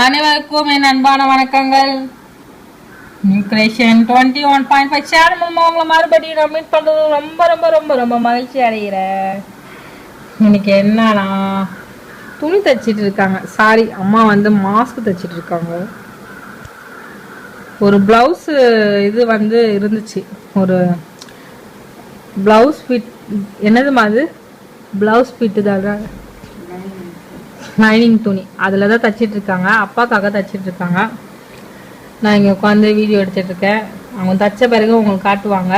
அனைவருக்கும் என் அன்பான வணக்கங்கள். நியூக்ரேஷன் 21.5 சேனல் மூலமா உங்களை மறுபடியும் நான் மீட் பண்றது ரொம்ப ரொம்ப ரொம்ப ரொம்ப மகிழ்ச்சி அடைகிறேன். இன்னைக்கு என்னன்னா துணி தைச்சிட்டு இருக்காங்க. சாரி, அம்மா வந்து மாஸ்க் தைச்சிட்டு இருக்காங்க. ஒரு பிளவுஸ் இது வந்து இருந்துச்சு, ஒரு பிளவுஸ் ஃபிட். என்னதுமா அது? பிளவுஸ் ஃபிட்டு தான், லைனிங் துணி. அதில் தான் தைச்சிட்டு இருக்காங்க. அப்பாக்காக தைச்சிட்டு இருக்காங்க. நான் இங்கே உட்காந்து வீடியோ எடுத்துட்டு இருக்கேன். அவங்க தைச்ச பிறகு உங்களுக்கு காட்டுவாங்க.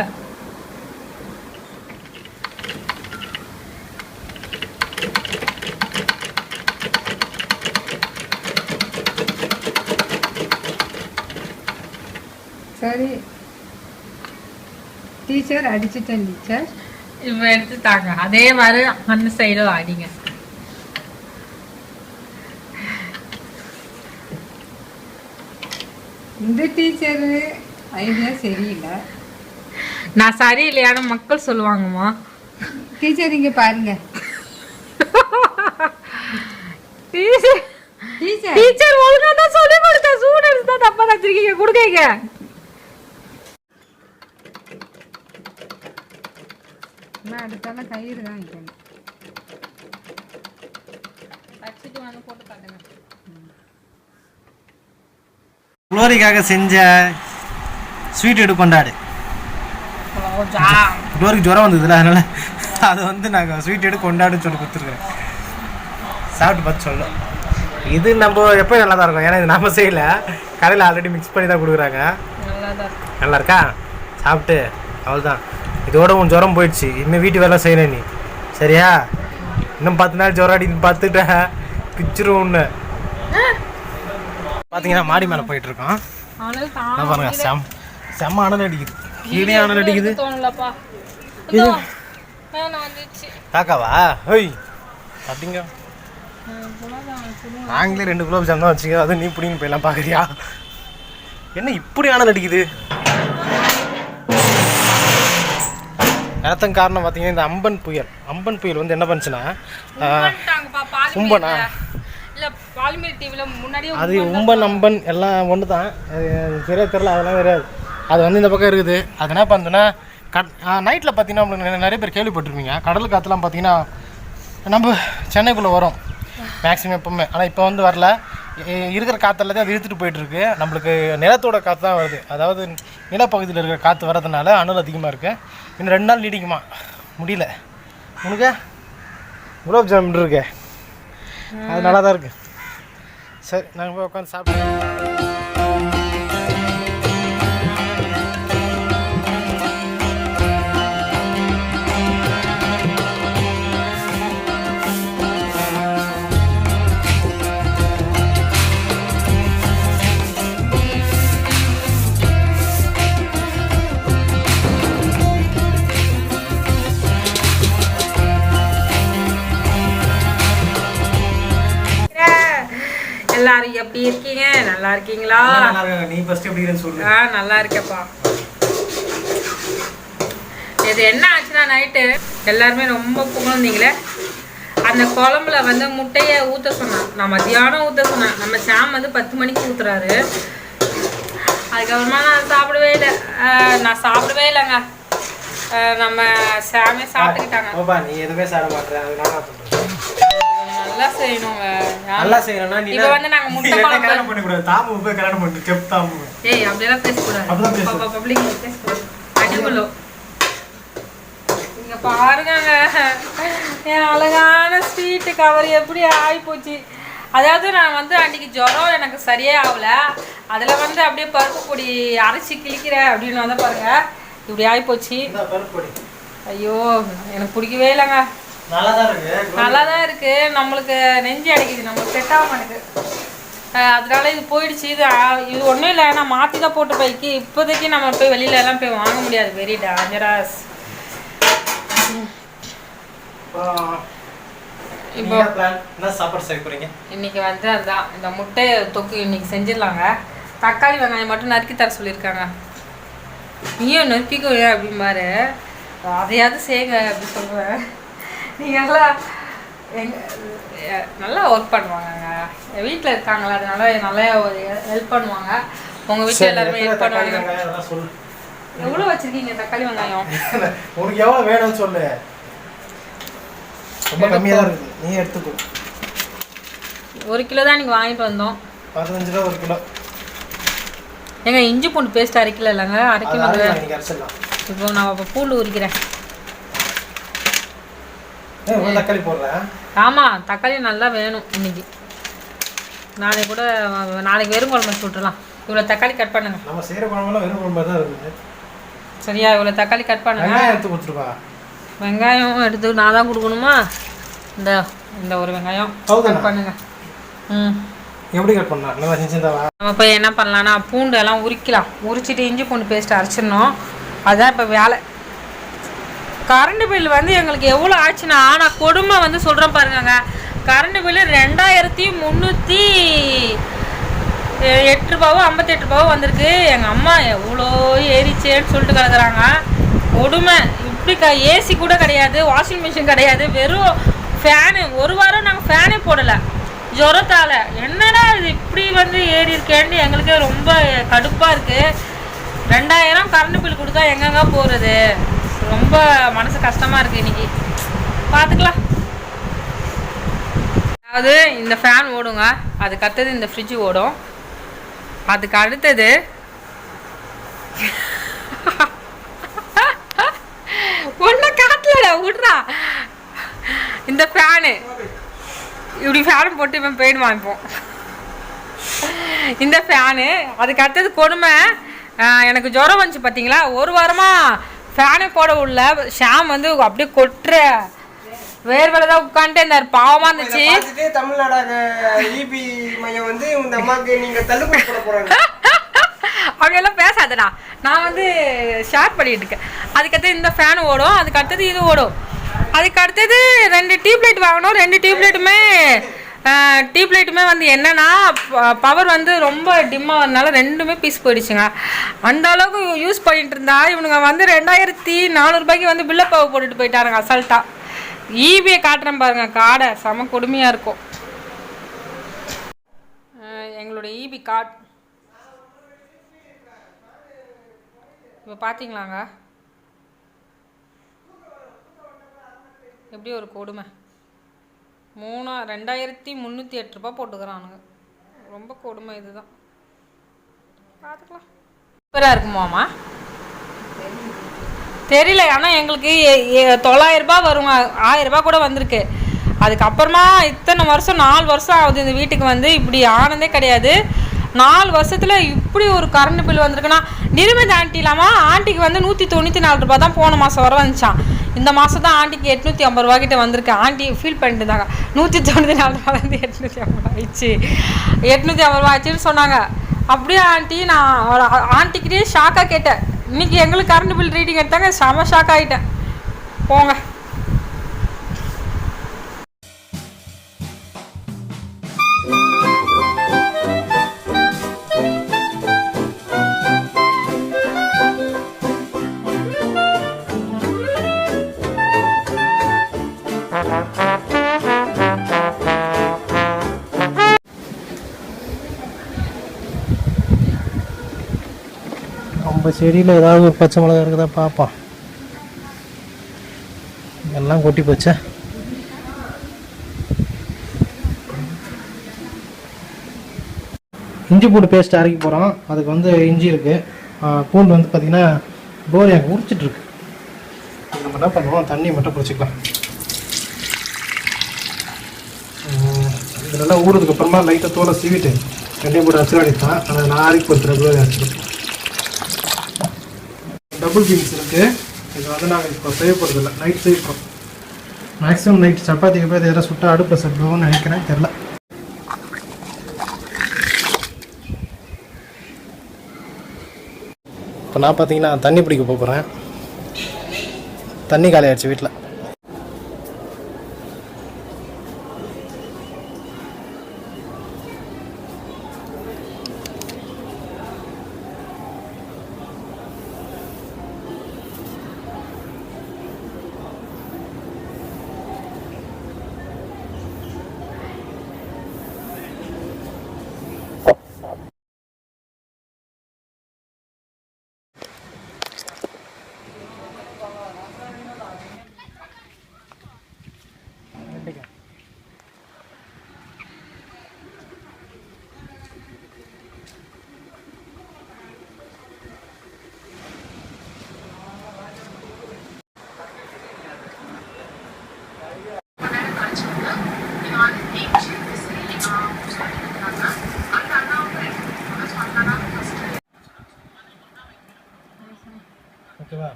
சரி டீச்சர், அடிச்சுட்டேன் டீச்சர். இப்போ எடுத்துட்டாங்க. அதே மாதிரி அந்த சைடும் அடிங்க. இந்த டீச்சர் ஐடியா சரியில்லை. நான் சரியில்லையான மக்கள் சொல்லுவாங்கம்மா. டீச்சர் இங்க பாருங்க. டீச்சர் ஒழுங்கா தான் சொல்லி கொடுத்த, ஸ்டூடண்ட்ஸ் தான் தப்பா தச்சிருக்கீங்க. கொடுக்கீங்க. நான் அடுத்தால கயிறு தான் வைக்கணும். தச்சிட்டு வந்து போட்டு காட்டுங்க. குளோரிக்காக செஞ்ச ஸ்வீட் எடு கொண்டாடு. குளோரிக்கு ஜுரம் வந்ததுல, அதனால அதை வந்து நாங்கள் ஸ்வீட் எடு கொண்டாடுன்னு சொல்லி கொடுத்துருக்குறேன். சாப்பிட்டு பார்த்து சொல்லலாம். இது நம்ம எப்போ நல்லா தான் இருக்கும், ஏன்னா இது நம்ம செய்யல, கடையில் ஆல்ரெடி மிக்ஸ் பண்ணி தான் கொடுக்குறாங்க. நல்லா இருக்கா? சாப்பிட்டு அவ்வளோதான். இதோட உன் ஜுரம் போயிடுச்சு. இன்னும் வீட்டு வேலை செய்யணும் நீ, சரியா? இன்னும் 10 நாள் ஜுரம் அடின்னு பார்த்துட்ட பிச்சிரும் ஒன்று. பார்த்தீங்கன்னா மாடி மேலே போயிட்டு இருக்கோம். பாருங்க, செம்ம அனல் அடிக்குது. கீழே அனல் அடிக்குது. காக்காவா? ஓய் அப்படிங்க, நாங்களே 2 குலோப் ஜாம் தான் வச்சுக்க, அதுவும் நீ பிடின்னு போயெல்லாம் பார்க்குறியா? என்ன இப்படி அனல் அடிக்குது? நேரத்துக்கு காரணம் பார்த்தீங்கன்னா இந்த அம்பன் புயல் வந்து என்ன பண்ணுச்சுன்னா, கும்பனா அது உம்பன் அம்பன் எல்லாம் ஒன்று தான், சரியா தெரில, அதெல்லாம் தெரியாது. அது வந்து இந்த பக்கம் இருக்குது. அது என்ன பண்ணுதுன்னா, நைட்டில் பார்த்தீங்கன்னா உங்களுக்கு நிறைய பேர் கேள்விப்பட்டிருப்பீங்க, கடல் காற்றுலாம் பார்த்தீங்கன்னா நம்ம சென்னைக்குள்ளே வரும் மேக்ஸிமம் எப்போவுமே. ஆனால் இப்போ வந்து வரல. இருக்கிற காற்றெல்லாத்தையும் அது இழுத்துட்டு போயிட்டுருக்கு. நம்மளுக்கு நிலத்தோட காற்று தான் வருது. அதாவது நிலப்பகுதியில் இருக்கிற காற்று வர்றதுனால அனல் அதிகமாக இருக்குது. இன்னும் 2 நாள் நீடிக்குமா? முடியல. உனக்கு குலோப் ஜாமுன் இருக்கு, அது நல்லா தான் இருக்குது. சரி, நாங்கள் போய் உட்காந்து சாப்பிட்டு எல்லாரும் எப்படி இருக்கீங்க? நல்லா இருக்கீங்களா? நீ ஃபர்ஸ்ட் எப்படி இருக்கேன்னு சொல்லு. நல்லா இருக்கேப்பா. இது என்ன ஆச்சுன்னா, நைட்டு எல்லாருமே ரொம்ப புகழ்ந்தீங்களே, அந்த குழம்புல வந்து முட்டையை ஊற்ற சொன்னான். நான் மத்தியானம் ஊற்ற சொன்னேன். நம்ம சாம் வந்து 10 மணிக்கு ஊற்றுறாரு. அதுக்கப்புறமா நான் சாப்பிடவே இல்லைங்க. நம்ம சாமே சாப்பிட்டுக்கிட்டாங்க. நீ எதுவுமே சாப்பிட மாட்டேன். நல்லா செய்யணுங்க. நல்லா செய்யணும்னா நீ இப்போ வந்து நாங்க முட்டை குழம்பு கல்யாணம் பண்ணி கூடாது. தாமு போய் கல்யாணம் பண்ணு, செப் தாமு. ஏய், அப்படியெல்லாம் பேச கூடாது. பாப்பா பப்ளிக்ல பேச கூடாது. அடிக்குள்ள இங்க பாருங்க, என் அழகான ஸ்வீட் கவர் எப்படி ஆகி போச்சு. அதாவது நான் வந்து அன்றைக்கி ஜுரம் எனக்கு சரியே ஆகல. அதில் வந்து அப்படியே பருப்பு பொடி அரைச்சி கிழிக்கிறேன் அப்படின்னு வந்து பாருங்க, இப்படி ஆகி போச்சு. ஐயோ, எனக்கு பிடிக்கவே இல்லைங்க. நல்லா தான் இருக்கு. நம்மளுக்கு நெஞ்சு அடைக்குது, நம்மளுக்கு செட் ஆக மாட்டேங்குது. அதனால இது போயிடுச்சு. இது ஒன்றும் இல்லை, நான் மாற்றி தான் போட்டு போய்க்கு. இப்போதைக்கு நம்ம போய் வெளியில எல்லாம் போய் வாங்க முடியாது, வெரி டேஞ்சரஸ். இப்போ இன்னைக்கு வந்து அதுதான், இந்த முட்டை தொக்கு இன்னைக்கு செஞ்சிடலாங்க. தக்காளி வெங்காயம் மட்டும் நறுக்கி தர சொல்லியிருக்காங்க. நீயும் நறுக்கிக்கோ ஏன்? அப்படிம்பாரு. அதையாவது செய்யுங்க அப்படி சொல்லுவேன். நீங்கள்லாம், நான் வந்து அன்றைக்கி ஜுரம் எனக்கு சரியே ஆகல. அதில் வந்து அப்படியே பருப்பு பொடி அரைச்சி கிழிக்கிறேன் அப்படின்னு வந்து பாருங்க, இப்படி ஆகி போச்சு. நல்லா ஒர்க் பண்ணுவாங்கங்க. வீட்டில் இருக்காங்களா, அதனால நல்லா ஹெல்ப் பண்ணுவாங்க. உங்கள் வீட்டில் எல்லாருமே ஹெல்ப் பண்ணுவாங்க. எவ்வளோ வச்சுருக்கீங்க தக்காளி வெங்காயம்? உனக்கு எவ்வளோ வேணும்னு சொல்லு. ரொம்ப கம்மியாக தான் இருக்குது, நீ எடுத்துக்கோ. 1 கிலோ தான் நீங்கள் வாங்கிட்டு வந்தோம். 15 ரூபா 1 கிலோ. ஏங்க இஞ்சி பூண்டு பேஸ்ட் அரைக்கல இல்லைங்க, அரைக்கணுங்க. அரைச்சிடலாம். இப்போ நான் இப்போ பூண்டு உரிக்கிறேன். தக்காளி போடுறேன். ஆமாம், தக்காளி நல்லா வேணும் இன்னைக்கு. நாளைக்கு வெறும் குழம்பு வச்சு விட்டுலாம். இவ்வளோ தக்காளி கட் பண்ணுங்க. நம்ம செய்கிற குழம்புலாம் வெறும் குழம்பு தான் இருக்குது. சரியா, இவ்வளோ தக்காளி கட் பண்ணுங்க. வெங்காயம் எடுத்து கொடுத்துருப்பா. வெங்காயம் எடுத்து நான் தான் கொடுக்கணுமா? இந்த ஒரு வெங்காயம் கட் பண்ணுங்க. எப்படி கட் பண்ணலாம்? நல்லா செஞ்சுருந்தாவா? நம்ம போய் என்ன பண்ணலான்னா பூண்டு எல்லாம் உரிக்கலாம். உரிச்சிட்டு இஞ்சி பூண்டு பேஸ்ட் அரைச்சிடணும். அதுதான் இப்போ வேலை. கரண்ட் பில் வந்து எங்களுக்கு எவ்வளோ ஆச்சுன்னா, நான் கொடுமை வந்து சொல்கிறேன் பாருங்க. கரண்ட் பில்லு 2308 ரூபாவோ 58 ரூபாவோ வந்திருக்கு. எங்கள் அம்மா எவ்வளோ ஏறிச்சேன்னு சொல்லிட்டு கிடக்குறாங்க. கொடுமை. இப்படி ஏசி கூட கிடையாது, வாஷிங் மிஷின் கிடையாது, வெறும் ஃபேனு. 1 வாரம் நாங்கள் ஃபேனே போடலை ஜுரத்தால். என்னடா இது இப்படி வந்து ஏறி இருக்கேன்னு எங்களுக்கே ரொம்ப கடுப்பாக இருக்குது. 2000 கரண்ட் பில் கொடுத்தா எங்கெங்க போகிறது? ரொம்ப மனசு கஷ்டமாக இருக்குது இன்றைக்கி. பார்த்துக்கலாம். அதாவது இந்த ஃபேன் ஓடுங்க, அதுக்கு அடுத்தது இந்த ஃப்ரிட்ஜு ஓடும், அதுக்கு அடுத்தது ஒன்றும் காட்டலடா விட்றா. இந்த ஃபேனு இப்படி ஃபேன் போட்டு இவன் போயிடுவான். இப்போ இந்த ஃபேனு அதுக்கு அடுத்தது கொடுமை. எனக்கு ஜுரம் வந்துச்சு பார்த்தீங்களா, 1 வாரமாக ஃபேனே போட விடல. ஷாம் வந்து அப்படியே கொட்டுற வேர்வேலை தான் உட்காந்துட்டே இருந்தார். பாவமாக இருந்துச்சு. தமிழ்நாடு இபி மையம் வந்து இந்த அம்மாவுக்கு நீங்கள் தள்ளுபடி போட போகிறாங்க. அப்படியெல்லாம் பேசாதடா, நான் வந்து ஷேர் பண்ணிட்டு இருக்கேன். அதுக்கடுத்து இந்த ஃபேன் ஓடும், அதுக்கு அடுத்தது இது ஓடும். அதுக்கு அடுத்தது 2 டியூப்லைட் வாங்கணும். 2 டியூப்லைட்டுமே வந்து என்னன்னா பவர் வந்து ரொம்ப டிம்மாக வரனால 2மே பீஸ் போயிடுச்சுங்க. அந்த அளவுக்கு யூஸ் பண்ணிட்டு இருந்தா இவனுங்க வந்து 2400 ரூபாய்க்கு வந்து பில்லை பவர் போட்டுட்டு போயிட்டாருங்க அசால்ட்டா. ஈபியை காட்டுறேன் பாருங்க, காடை செம கொடுமையாக இருக்கும். எங்களுடைய ஈபி கார்டு இப்போ பார்த்தீங்களாங்க, எப்படி ஒரு கொடுமை. 2308 ரூபா போட்டுக்கிறானுங்க. ரொம்ப கொடுமை இதுதான். பார்த்துக்கலாம். சூப்பராக இருக்குமாம்மா தெரியல. ஆனால் எங்களுக்கு 900 ரூபா வருங்க, 1000 ரூபா கூட வந்திருக்கு. அதுக்கப்புறமா இத்தனை வருஷம் 4 வருஷம் ஆகுது இந்த வீட்டுக்கு வந்து. இப்படி ஆனதே கிடையாது. 4 வருஷத்தில் இப்படி ஒரு கரண்ட் பில் வந்திருக்குன்னா, நிருமித ஆண்டி இல்லாமல் ஆண்டிக்கு வந்து 194 ரூபா தான் போன மாதம் வர வந்துச்சான். இந்த மாதம் தான் ஆண்டிக்கு 850 ரூபா கிட்ட வந்திருக்கு. ஆண்டி ஃபீல் பண்ணிட்டு இருந்தாங்க. 194 ரூபாலேருந்து 850 ஆயிடுச்சு, 850 ரூபா ஆச்சுன்னு சொன்னாங்க. அப்படியே ஆண்டி, நான் ஆண்டிக்கிட்டே ஷாக்காக கேட்டேன். இன்றைக்கி எங்களுக்கு கரண்ட் பில் ரீடிங் எடுத்தாங்க, செம ஷாக் ஆகிட்டேன். போங்க. நம்ம செடியில் ஏதாவது ஒரு பச்சை மிளகா இருக்குதா பார்ப்போம். எல்லாம் கொட்டி போச்சா. இஞ்சி பூண்டு பேஸ்ட் அரைக்க போகிறோம். அதுக்கு வந்து இஞ்சி இருக்குது, பூண்டு வந்து பார்த்திங்கன்னா போர் எனக்கு உரிச்சிட்ருக்கு. நம்ம என்ன பண்ணுவோம், தண்ணி மட்டும் பிடிச்சிக்கலாம். இது நல்லா ஊறதுக்கு அப்புறமா லைட்டாக தோலை சீவிட்டு 2 போட்டு அரைச்சி அடித்தான். அதை நான் அரைக்கி பொறுத்து அரைச்சிடும். டபுள் பீன்ஸ் இருக்குது. இது வந்து நாங்கள் இப்போ செய்யப்படுறதில்லை, நைட் செய்யப்போம். மேக்ஸிமம் நைட் சப்பாத்தி எதாவது சுட்டால் அடுப்பில் சாப்பிடுவோம்னு நினைக்கிறேன், தெரில. இப்போ நான் பார்த்தீங்கன்னா தண்ணி பிடிக்க போகிறேன். தண்ணி காலி ஆயிடுச்சு வீட்டில்.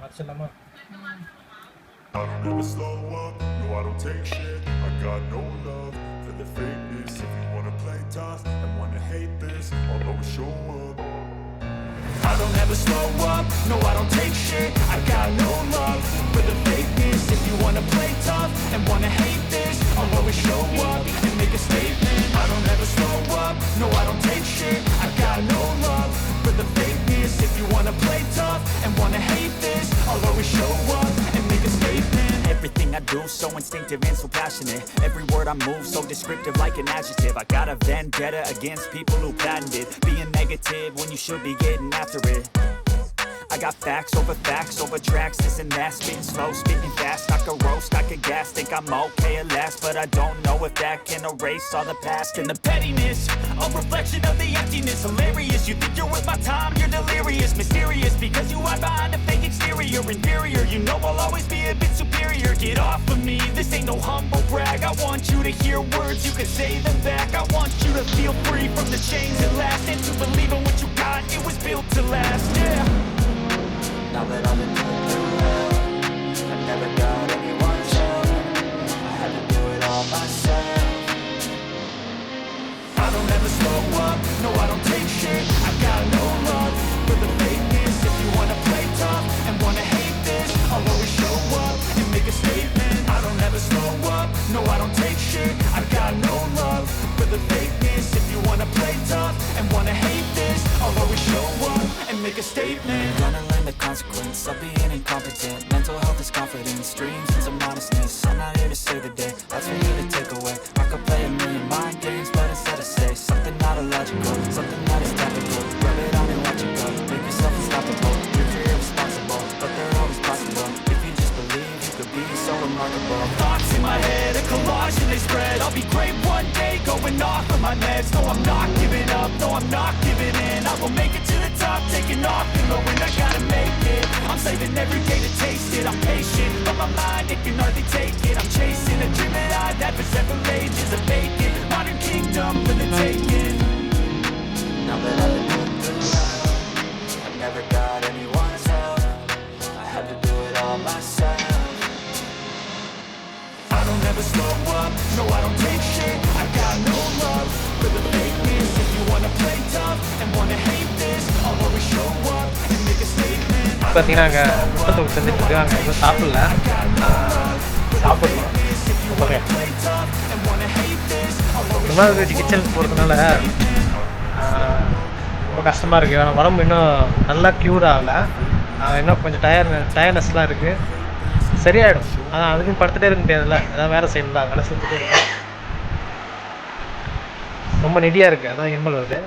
வச்சிடலாமா? I don't ever slow up, no I don't take shit. I got no love for the fakeness. If you wanna play tough and wanna hate this, I'll always show up. I don't ever slow up, no I don't take shit. I got no love for the fakeness. If you wanna play tough and wanna hate this, I'll always show up and make a statement. I don't ever slow up, no I don't take shit. I got no love for the fakeness. If you wanna play tough and wanna hate this, I'll always show up and make a statement. Everything I do so instinctive and so passionate. Every word I move so descriptive like an adjective. I got a vendetta against people who patented being negative when you should be getting after it. I got facts over tracks, this and that. Spitting slow, spitting fast, I could roast, I could gas. Think I'm okay at last, but I don't know if that can erase all the past. And the pettiness, a reflection of the emptiness. Hilarious, you think you're worth my time, you're delirious. Mysterious, because you hide behind a fake exterior. Inferior, you know I'll always be a bit superior. Get off of me, this ain't no humble brag. I want you to hear words, you can say them back. I want you to feel free from the chains that last, and to believe in what you got, it was built to last, yeah. Now that I've been through hell, I never got anyone's help. I had to do it all myself. I don't ever slow up, no I don't take shit. I got no love for the fakeness. If you wanna play tough and wanna hate this, I'll always show up and make a statement. I don't ever slow up, no I don't take shit. I got no love for the fakeness. If you wanna play tough and wanna hate this, I'll always show up and make a statement. Gonna learn the consequence of being incompetent. Mental health is confidence, dreams and some honestness. I'm not here to save the day, that's for you to take away. I could play a million mind games, but instead I say something not illogical, something that is topical. Rub it on and watch it go, make yourself unstoppable. You're irresponsible, but they're always possible. If you just believe, you could be so remarkable. Thoughts in my head, a collage and they spread. I'll be great one day, going off of my meds. No, I'm not giving up, no, I'm not giving in. I will make it to the top, taking off and knowing I gotta make it. I'm saving every day to taste it. I'm patient, but my mind, it can hardly take it. I'm chasing a dream that I've had for several ages. A vacant modern kingdom for the taking. Now that I've been through hell, I never got anyone's help. I had to do it all myself. I don't ever slow up, no I don't take shit. I got no love for the fakeness. If you wanna play tough and wanna hate this, I'll always show up and make a statement. பார்த்தீங்கன்னா அங்கே முட்டத்தூக்கு செஞ்சுட்டு இருக்காங்க. இன்னும் சாப்பிடல, சாப்பிடலாம். Okay, ரொம்ப கிச்சனுக்கு போகிறதுனால ரொம்ப கஷ்டமாக இருக்குது. ஆனால் உடம்பு இன்னும் நல்லா க்யூர் ஆகலை, இன்னும் கொஞ்சம் டயர்னஸ்லாம் இருக்குது. சரியாயிடும், அதான் அதுக்கும் படுத்துகிட்டே இருக்க முடியாதுல்ல, அதான் வேலை செய்யணும் தான், வேலை செஞ்சுட்டே இருக்கேன். ரொம்ப நெடியாக இருக்குது, அதான் இருமல் வருது.